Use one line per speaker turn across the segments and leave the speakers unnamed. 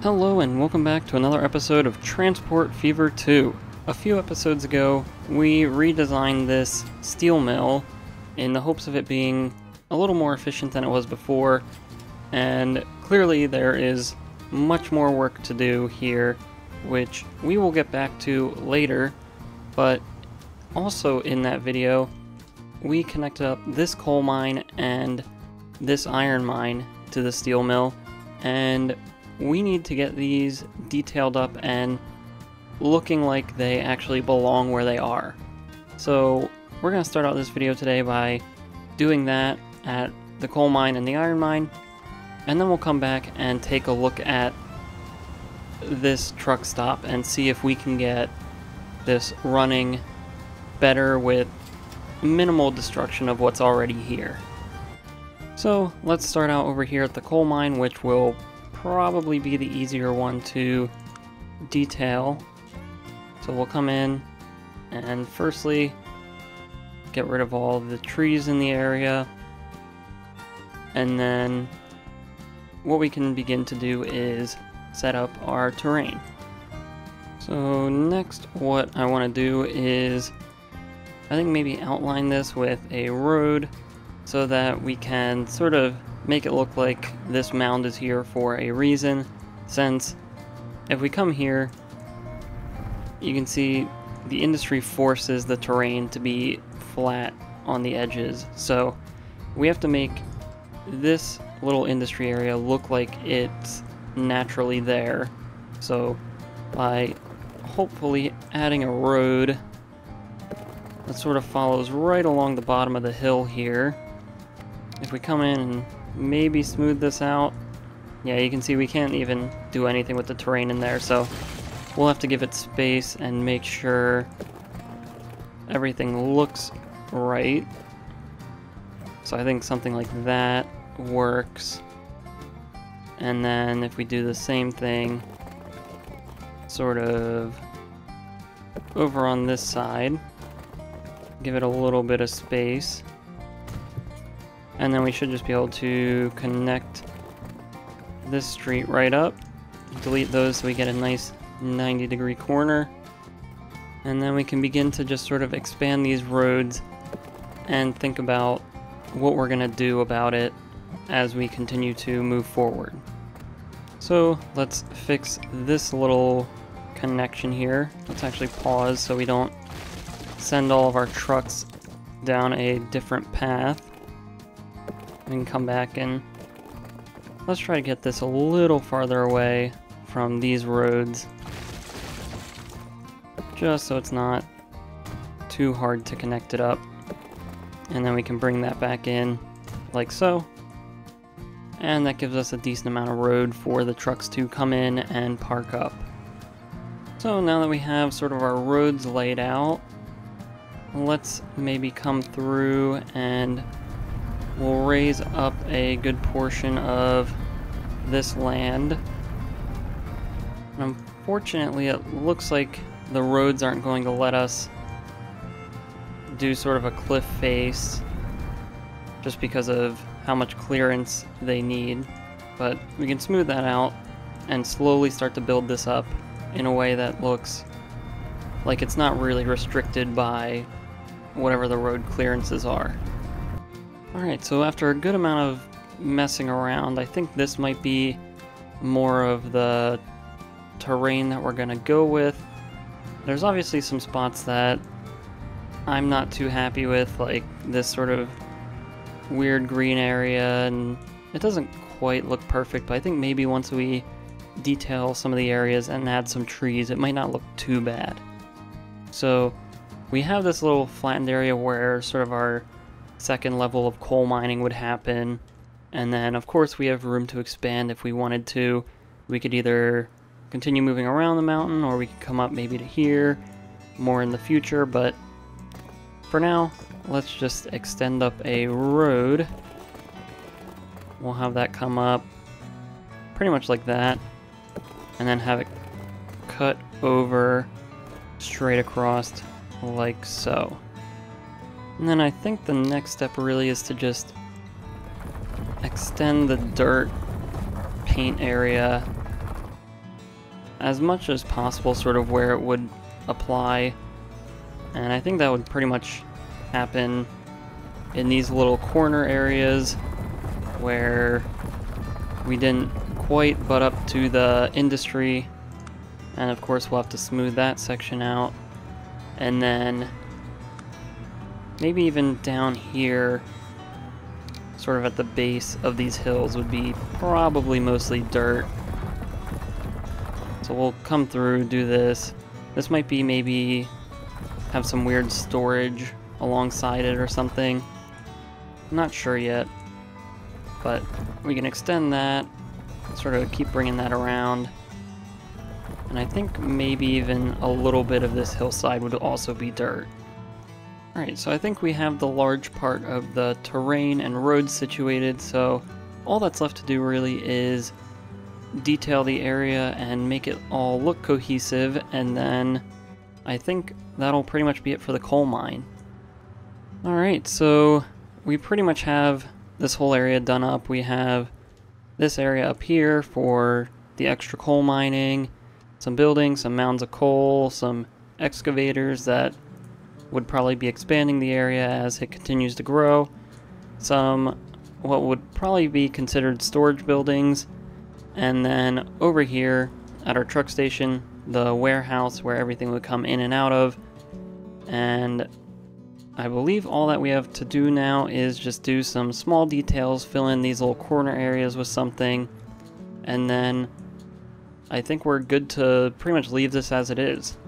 Hello and welcome back to another episode of Transport Fever 2. A few episodes ago, we redesigned this steel mill in the hopes of it being a little more efficient than it was before, and clearly there is much more work to do here, which we will get back to later, but also in that video, we connected up this coal mine and this iron mine to the steel mill, and we need to get these detailed up and looking like they actually belong where they are. So we're going to start out this video today by doing that at the coal mine and the iron mine, and then we'll come back and take a look at this truck stop and see if we can get this running better with minimal destruction of what's already here. So let's start out over here at the coal mine, which will probably be the easier one to detail. So we'll come in and firstly get rid of all the trees in the area, and then what we can begin to do is set up our terrain. So next what I want to do is I think maybe outline this with a road so that we can sort of make it look like this mound is here for a reason, since if we come here, you can see the industry forces the terrain to be flat on the edges. So we have to make this little industry area look like it's naturally there. So by hopefully adding a road that sort of follows right along the bottom of the hill here, if we come in and maybe smooth this out, yeah, you can see we can't even do anything with the terrain in there, so we'll have to give it space and make sure everything looks right. So I think something like that works. And then if we do the same thing sort of over on this side, give it a little bit of space, and then we should just be able to connect this street right up, delete those so we get a nice 90-degree corner, and then we can begin to just sort of expand these roads and think about what we're going to do about it as we continue to move forward. So let's fix this little connection here. Let's actually pause so we don't send all of our trucks down a different path. We can come back and let's try to get this a little farther away from these roads, just so it's not too hard to connect it up. And then we can bring that back in like so, and that gives us a decent amount of road for the trucks to come in and park up. So now that we have sort of our roads laid out, let's maybe come through and we'll raise up a good portion of this land. Unfortunately, it looks like the roads aren't going to let us do sort of a cliff face just because of how much clearance they need, but we can smooth that out and slowly start to build this up in a way that looks like it's not really restricted by whatever the road clearances are. Alright, so after a good amount of messing around, I think this might be more of the terrain that we're going to go with. There's obviously some spots that I'm not too happy with, like this sort of weird green area, and it doesn't quite look perfect, but I think maybe once we detail some of the areas and add some trees, it might not look too bad. So we have this little flattened area where sort of our second level of coal mining would happen, and then of course we have room to expand if we wanted to. We could either continue moving around the mountain, or we could come up maybe to here more in the future, but for now let's just extend up a road. We'll have that come up pretty much like that, and then have it cut over straight across like so. And then I think the next step really is to just extend the dirt paint area as much as possible sort of where it would apply. And I think that would pretty much happen in these little corner areas where we didn't quite butt up to the industry. And of course we'll have to smooth that section out. And then maybe even down here, sort of at the base of these hills, would be probably mostly dirt. So we'll come through, do this. This might be maybe have some weird storage alongside it or something. I'm not sure yet, but we can extend that, sort of keep bringing that around. And I think maybe even a little bit of this hillside would also be dirt. Alright, so I think we have the large part of the terrain and roads situated, so all that's left to do really is detail the area and make it all look cohesive, and then I think that'll pretty much be it for the coal mine. Alright, so we pretty much have this whole area done up. We have this area up here for the extra coal mining, some buildings, some mounds of coal, some excavators that would probably be expanding the area as it continues to grow, some what would probably be considered storage buildings, and then over here at our truck station, the warehouse where everything would come in and out of. And I believe all that we have to do now is just do some small details, fill in these little corner areas with something, and then I think we're good to pretty much leave this as it is.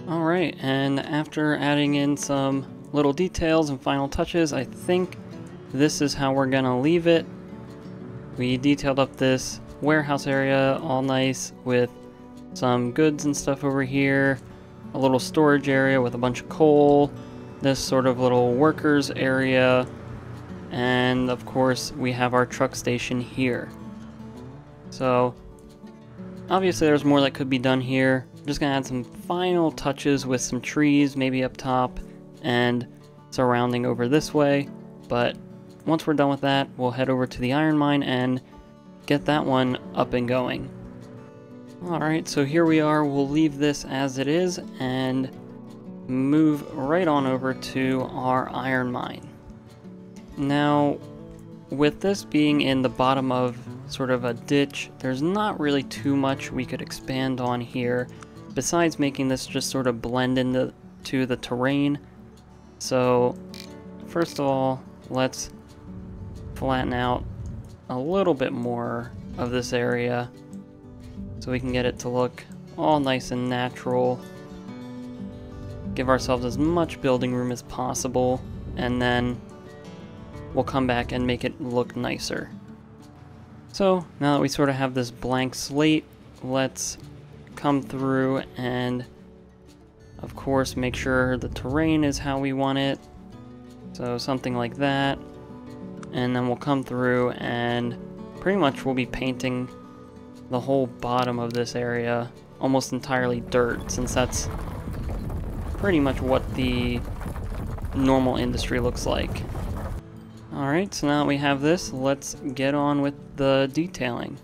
Alright, and after adding in some little details and final touches, I think this is how we're gonna leave it. We detailed up this warehouse area all nice with some goods and stuff over here, a little storage area with a bunch of coal, this sort of little workers area, and of course we have our truck station here. So obviously there's more that could be done here. I'm just gonna add some final touches with some trees maybe up top and surrounding over this way, but once we're done with that, we'll head over to the iron mine and get that one up and going. Alright, so here we are. We'll leave this as it is and move right on over to our iron mine. Now, with this being in the bottom of sort of a ditch, there's not really too much we could expand on here besides making this just sort of blend into the terrain. So first of all, let's flatten out a little bit more of this area so we can get it to look all nice and natural. Give ourselves as much building room as possible, and then we'll come back and make it look nicer. So now that we sort of have this blank slate, let's come through and of course make sure the terrain is how we want it. So something like that. And then we'll come through and pretty much we'll be painting the whole bottom of this area almost entirely dirt, since that's pretty much what the normal industry looks like. Alright, so now that we have this, let's get on with the detailing.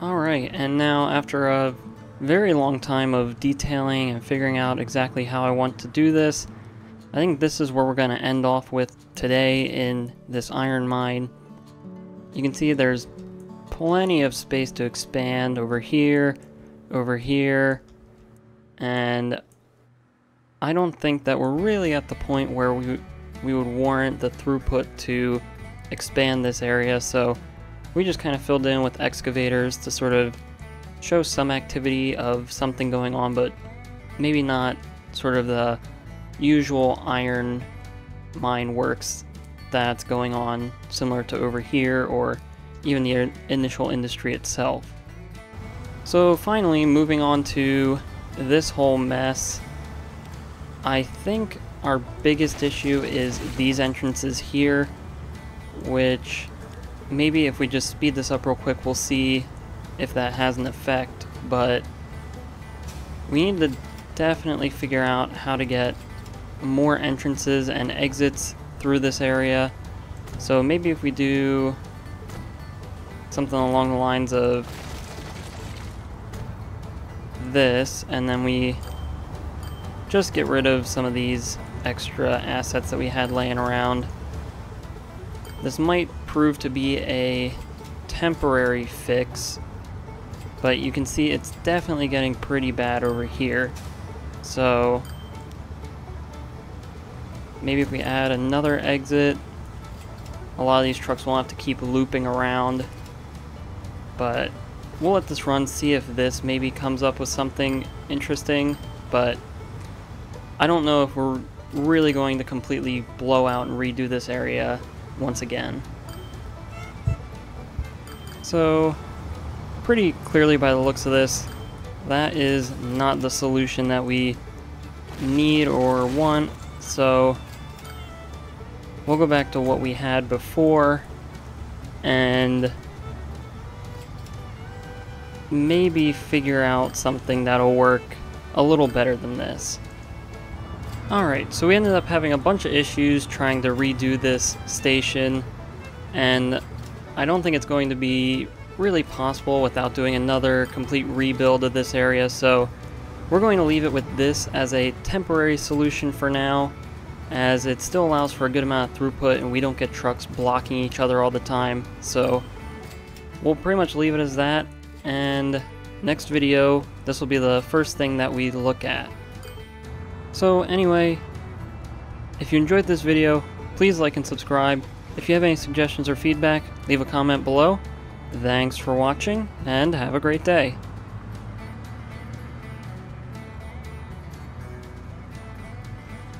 Alright, and now after a very long time of detailing and figuring out exactly how I want to do this, I think this is where we're going to end off with today in this iron mine. You can see there's plenty of space to expand over here, and I don't think that we're really at the point where we would warrant the throughput to expand this area, so we just kind of filled in with excavators to sort of show some activity of something going on, but maybe not sort of the usual iron mine works that's going on similar to over here or even the initial industry itself. So finally, moving on to this whole mess, I think our biggest issue is these entrances here, which maybe if we just speed this up real quick, we'll see if that has an effect, but we need to definitely figure out how to get more entrances and exits through this area. So maybe if we do something along the lines of this, and then we just get rid of some of these extra assets that we had laying around. This might prove to be a temporary fix, but you can see it's definitely getting pretty bad over here. So maybe if we add another exit, a lot of these trucks will have to keep looping around, but we'll let this run, see if this maybe comes up with something interesting. But I don't know if we're really going to completely blow out and redo this area once again. So pretty clearly by the looks of this, that is not the solution that we need or want. So we'll go back to what we had before and maybe figure out something that'll work a little better than this. Alright, so we ended up having a bunch of issues trying to redo this station, and I don't think it's going to be really possible without doing another complete rebuild of this area, so we're going to leave it with this as a temporary solution for now, as it still allows for a good amount of throughput and we don't get trucks blocking each other all the time. So we'll pretty much leave it as that, and next video, this will be the first thing that we look at. So anyway, if you enjoyed this video, please like and subscribe. If you have any suggestions or feedback, leave a comment below. Thanks for watching, and have a great day.